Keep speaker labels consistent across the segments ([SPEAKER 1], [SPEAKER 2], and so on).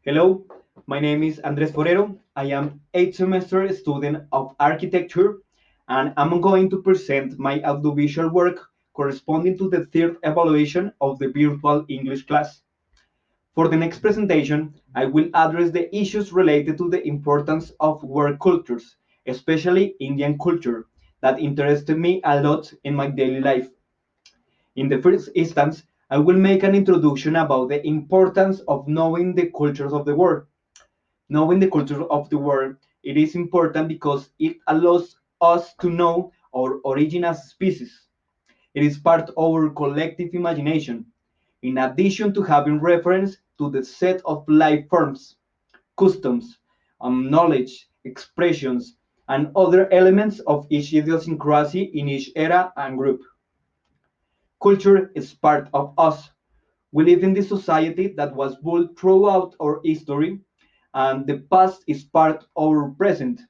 [SPEAKER 1] Hello, my name is Andres Forero. I am 8th semester student of architecture and I'm going to present my audiovisual work corresponding to the third evaluation of the virtual English class. For the next presentation, I will address the issues related to the importance of work cultures, especially Indian culture, that interested me a lot in my daily life. In the first instance, I will make an introduction about the importance of knowing the cultures of the world. Knowing the culture of the world, it is important because it allows us to know our origin as a species. It is part of our collective imagination, in addition to having reference to the set of life forms, customs, knowledge, expressions, and other elements of each idiosyncrasy in each era and group. Culture is part of us. We live in this society that was built throughout our history, and the past is part of our present.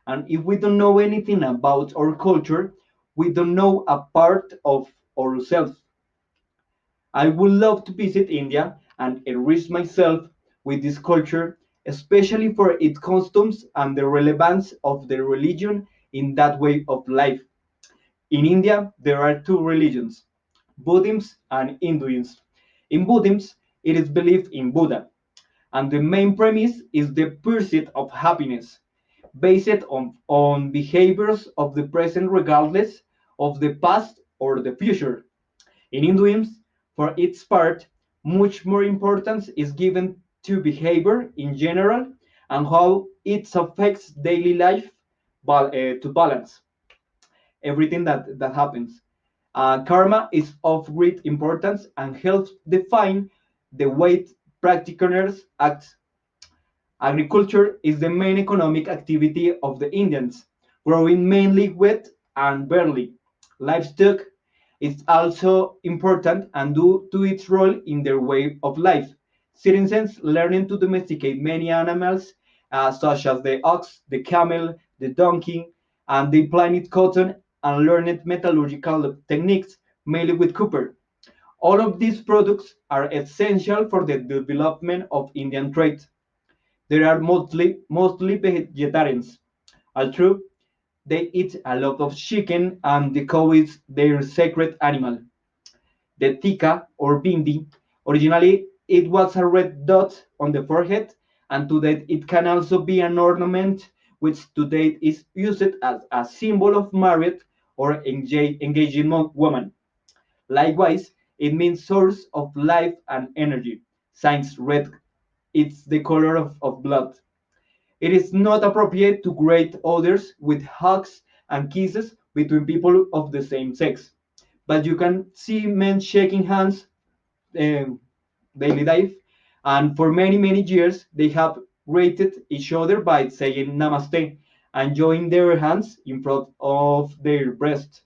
[SPEAKER 1] And if we don't know anything about our culture, we don't know a part of ourselves. I would love to visit India and enrich myself with this culture, especially for its customs and the relevance of the religion in that way of life. In India, there are two religions, Buddhism and Hinduism. In Buddhism, it is believed in Buddha, and the main premise is the pursuit of happiness, based on behaviors of the present regardless of the past or the future. In Hinduism, for its part, much more importance is given to behavior in general and how it affects daily life to balance everything that happens. Karma is of great importance and helps define the way practitioners act. Agriculture is the main economic activity of the Indians, growing mainly wheat and barley. Livestock is also important and due to its role in their way of life. Citizens learning to domesticate many animals, such as the ox, the camel, the donkey, and they planted cotton and learned metallurgical techniques, mainly with copper. All of these products are essential for the development of Indian trade. There are mostly vegetarians. Although they eat a lot of chicken and the cow is their sacred animal. The tika or bindi, originally it was a red dot on the forehead, and today it can also be an ornament which today is used as a symbol of married or engaging woman. Likewise, it means source of life and energy. Since red, it's the color of blood. It is not appropriate to greet others with hugs and kisses between people of the same sex. But you can see men shaking hands um, daily life, and for many, many years, they have greeted each other by saying namaste and joining their hands in front of their breast.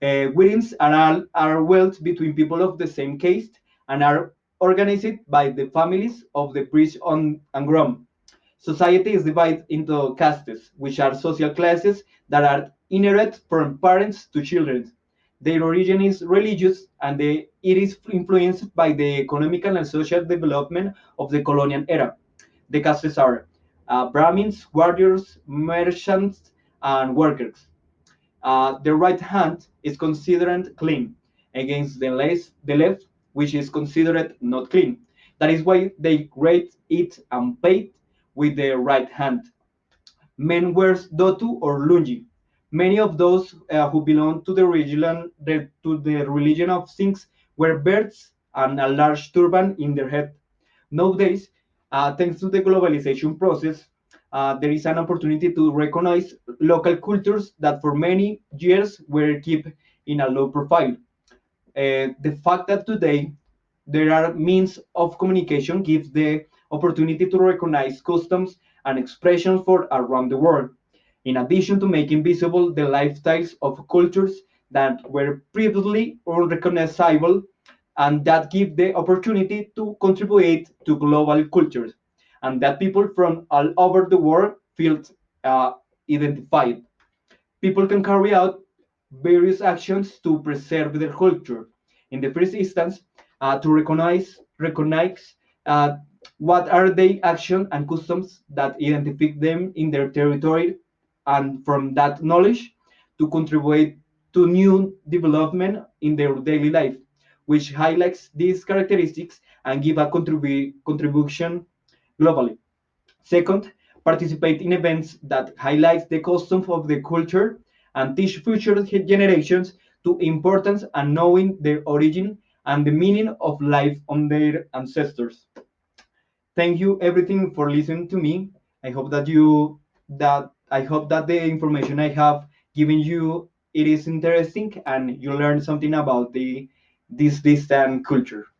[SPEAKER 1] Weddings are held between people of the same caste and are organized by the families of the priest and groom. Society is divided into castes, which are social classes that are inherent from parents to children. Their origin is religious and it is influenced by the economical and social development of the colonial era. The castes are Brahmins, warriors, merchants, and workers. The right hand is considered clean against the left, which is considered not clean. That is why they rate it and pay with the right hand. Men wears dotu or lungi. Many of those who belong to the religion of Singhs wear beards and a large turban in their head. Nowadays, thanks to the globalization process, there is an opportunity to recognize local cultures that for many years were kept in a low profile. The fact that today there are means of communication gives the opportunity to recognize customs and expressions for around the world, in addition to making visible the lifestyles of cultures that were previously unrecognizable and that give the opportunity to contribute to global cultures and that people from all over the world feel uh, identified. People can carry out various actions to preserve their culture. In the first instance, to recognize What are the actions and customs that identify them in their territory, and from that knowledge to contribute to new development in their daily life, which highlights these characteristics and give a contribution globally. Second, participate in events that highlight the customs of the culture and teach future generations to importance and knowing their origin and the meaning of life on their ancestors. Thank you everything for listening to me. I hope that the information I have given you it is interesting and you learn something about the this distant culture.